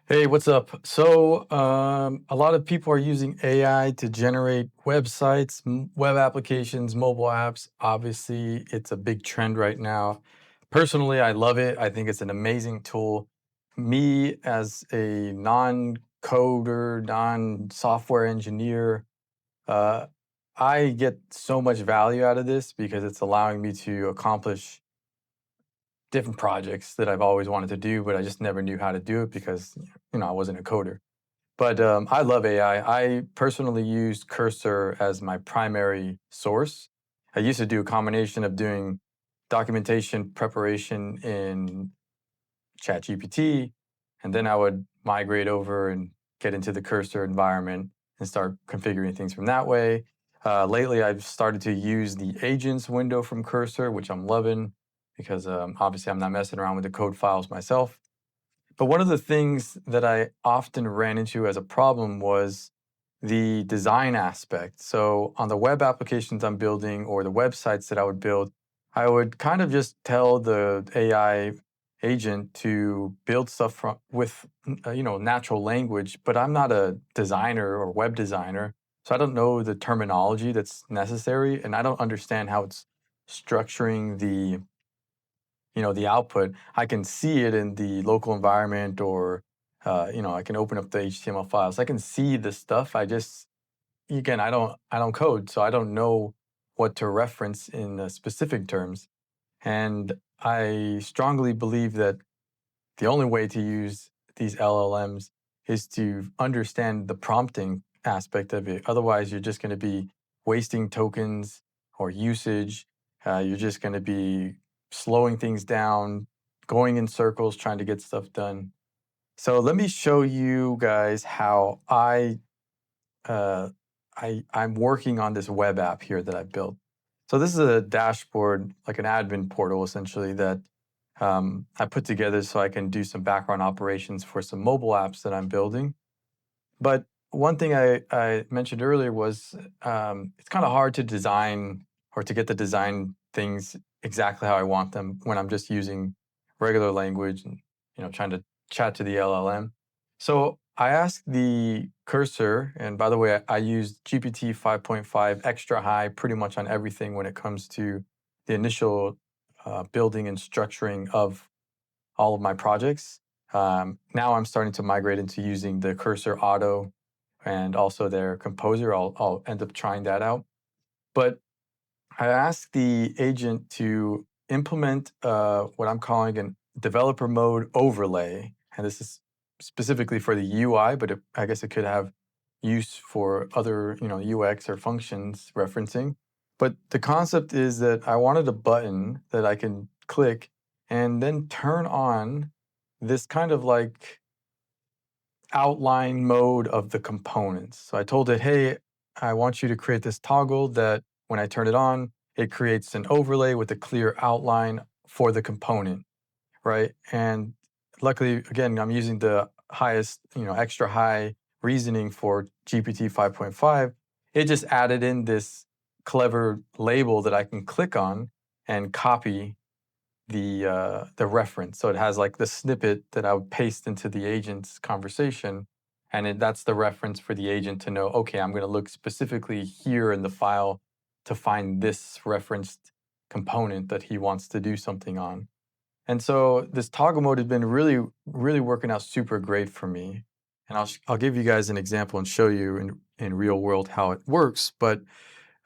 Hey, what's up? A lot of people are using AI to generate websites, web applications, mobile apps. Obviously, it's a big trend right now. Personally, I love it. I think it's an amazing tool. Me, as a non-coder, non-software engineer, uh, I get so much value out of this because it's allowing me to accomplish different projects that I've always wanted to do, but I just never knew how to do it because, I wasn't a coder. But I love AI. I personally use Cursor as my primary source. I used to do a combination of doing documentation preparation in ChatGPT, and then I would migrate over and get into the Cursor environment and start configuring things from that way. Lately, I've started to use the agents window from Cursor, which I'm loving because obviously I'm not messing around with the code files myself. But one of the things that I often ran into as a problem was the design aspect. So on the web applications I'm building or the websites that I would build, I would kind of just tell the AI agent to build stuff with natural language, but I'm not a designer or web designer, so I don't know the terminology that's necessary, and I don't understand how it's structuring the output. I can see it in the local environment, or I can open up the HTML files. I can see the stuff. I just again, I don't code, so I don't know what to reference in specific terms. And I strongly believe that the only way to use these LLMs is to understand the prompting aspect of it. Otherwise, you're just going to be wasting tokens or usage. You're just going to be slowing things down, going in circles, trying to get stuff done. So let me show you guys how uh, I'm working on this web app here that I built. So this is a dashboard, like an admin portal, essentially, that I put together so I can do some background operations for some mobile apps that I'm building. But one thing I mentioned earlier was it's kind of hard to design or to get the design things exactly how I want them when I'm just using regular language and trying to chat to the LLM. So I asked the cursor, and by the way, I used GPT 5.5 extra high pretty much on everything when it comes to the initial building and structuring of all of my projects. Now I'm starting to migrate into using the Cursor Auto and also their Composer. I'll end up trying that out. But I asked the agent to implement what I'm calling a developer mode overlay. And this is specifically for the UI, but I guess it could have use for other, UX or functions referencing. But the concept is that I wanted a button that I can click and then turn on this kind of like outline mode of the components. So I told it, hey, I want you to create this toggle that when I turn it on, it creates an overlay with a clear outline for the component, right? And luckily, again, I'm using the highest, extra high reasoning for GPT 5.5. It just added in this clever label that I can click on and copy the reference. So it has like the snippet that I would paste into the agent's conversation, and that's the reference for the agent to know. Okay, I'm going to look specifically here in the file to find this referenced component that he wants to do something on. And so this toggle mode has been really, really working out super great for me. And I'll give you guys an example and show you in real world how it works. But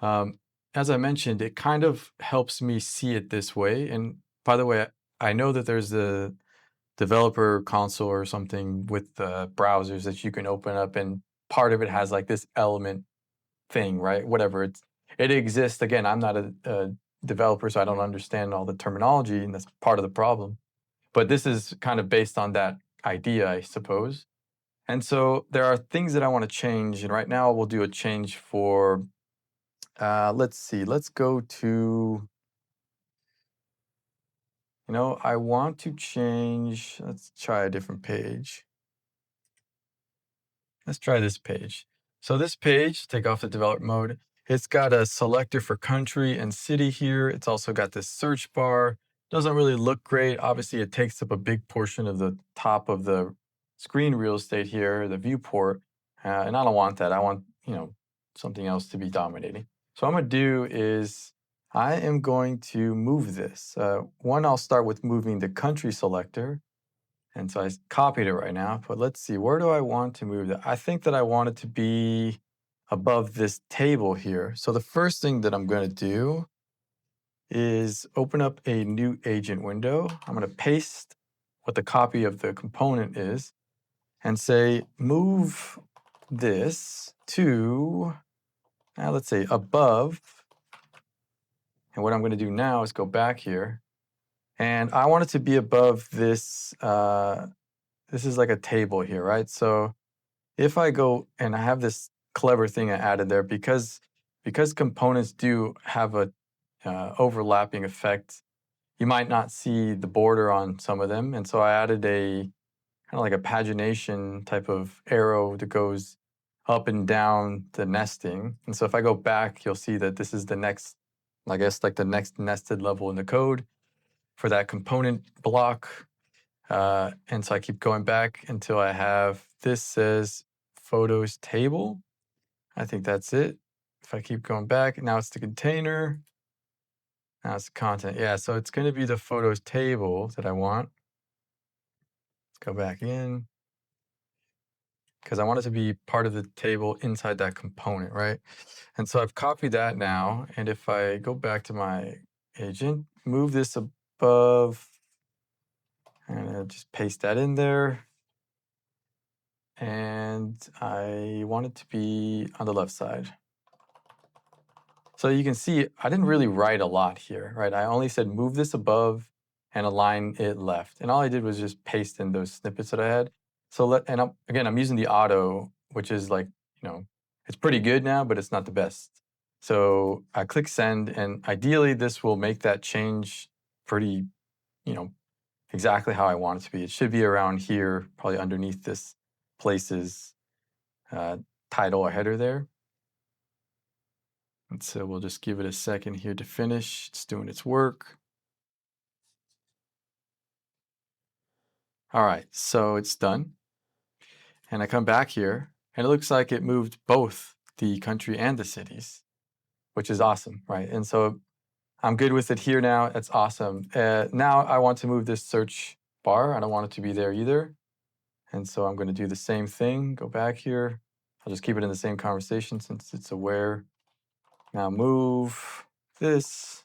um, as I mentioned, it kind of helps me see it this way. And by the way, I know that there's a developer console or something with browsers that you can open up, and part of it has like this element thing, right? Whatever it exists. Again, I'm not a developer, so I don't understand all the terminology, and that's part of the problem. But this is kind of based on that idea, I suppose. And so there are things that I want to change, and right now we'll do a change for let's see. Let's go to, I want to change. Let's try a different page. Let's try this page. So this page, take off the develop mode. It's got a selector for country and city here. It's also got this search bar. Doesn't really look great. Obviously, it takes up a big portion of the top of the screen real estate here, the viewport, and I don't want that. I want, something else to be dominating. So what I'm going to do is I am going to move this. One, I'll start with moving the country selector. And so I copied it right now, but let's see, where do I want to move that? I think that I want it to be above this table here. So the first thing that I'm going to do is open up a new agent window. I'm going to paste what the copy of the component is and say, move this to, let's say above. And what I'm going to do now is go back here. And I want it to be above this. This is like a table here, right? So if I go and I have this clever thing I added there, because components do have a overlapping effect, you might not see the border on some of them. And so I added a kind of like a pagination type of arrow that goes up and down the nesting. And so if I go back, you'll see that this is the next, I guess, like the next nested level in the code for that component block. And so I keep going back until I have, this says photos table. I think that's it. If I keep going back, now it's the container. Now it's the content. Yeah, so it's going to be the photos table that I want. Let's go back in, because I want it to be part of the table inside that component, right? And so I've copied that now. And if I go back to my agent, move this above, and I'll just paste that in there. And I want it to be on the left side. So you can see I didn't really write a lot here, right? I only said move this above and align it left. And all I did was just paste in those snippets that I had. So again, I'm using the auto, which is like, it's pretty good now, but it's not the best. So I click send, and ideally this will make that change pretty, exactly how I want it to be. It should be around here, probably underneath this places title or header there. And so we'll just give it a second here to finish. It's doing its work. All right, so it's done. And I come back here, and it looks like it moved both the country and the cities, which is awesome, right? And so I'm good with it here now. It's awesome. Now I want to move this search bar. I don't want it to be there either. And so I'm going to do the same thing. Go back here. I'll just keep it in the same conversation since it's aware. Now move this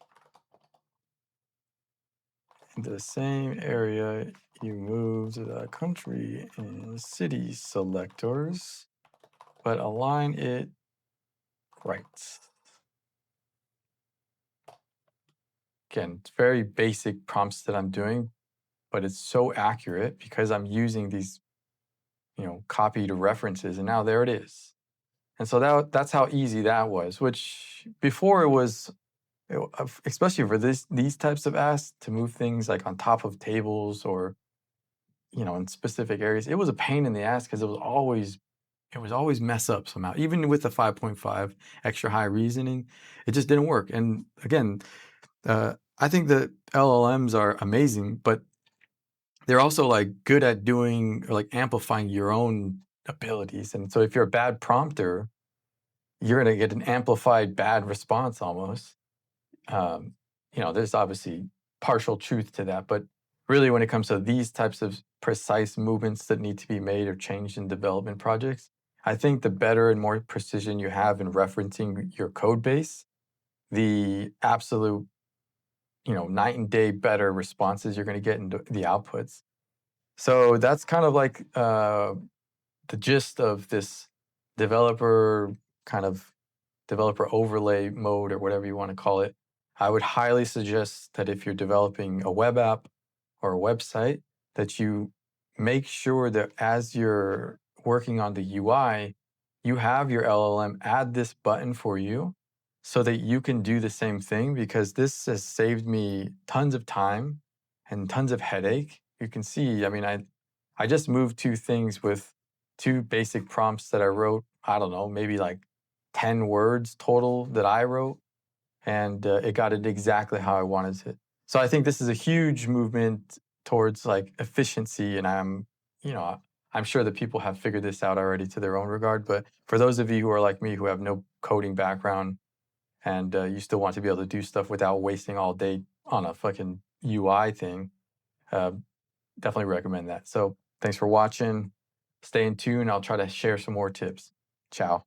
into the same area you moved the country and city selectors, but align it right. Again, it's very basic prompts that I'm doing, but it's so accurate because I'm using these, copied references, and now there it is. And so that's how easy that was, which before it was, especially for these types of asks, to move things like on top of tables or, in specific areas, it was a pain in the ass because it was always mess up somehow. Even with the 5.5 extra high reasoning, it just didn't work. And again, I think that LLMs are amazing, but they're also like good at doing or like amplifying your own abilities. And so if you're a bad prompter, you're going to get an amplified bad response almost. There's obviously partial truth to that, but really when it comes to these types of precise movements that need to be made or changed in development projects, I think the better and more precision you have in referencing your code base, the absolute, night and day better responses you're going to get in the outputs. So that's kind of like the gist of this developer overlay mode or whatever you want to call it. I would highly suggest that if you're developing a web app or a website, that you make sure that as you're working on the UI, you have your LLM add this button for you so that you can do the same thing, because this has saved me tons of time and tons of headache. You can see, I just moved two things with two basic prompts that I wrote, I don't know, maybe like 10 words total that I wrote, and it got it exactly how I wanted it. So I think this is a huge movement towards like efficiency, and I'm sure that people have figured this out already to their own regard. But for those of you who are like me, who have no coding background, and you still want to be able to do stuff without wasting all day on a fucking UI thing, uh, definitely recommend that. So thanks for watching. Stay in tune. I'll try to share some more tips. Ciao.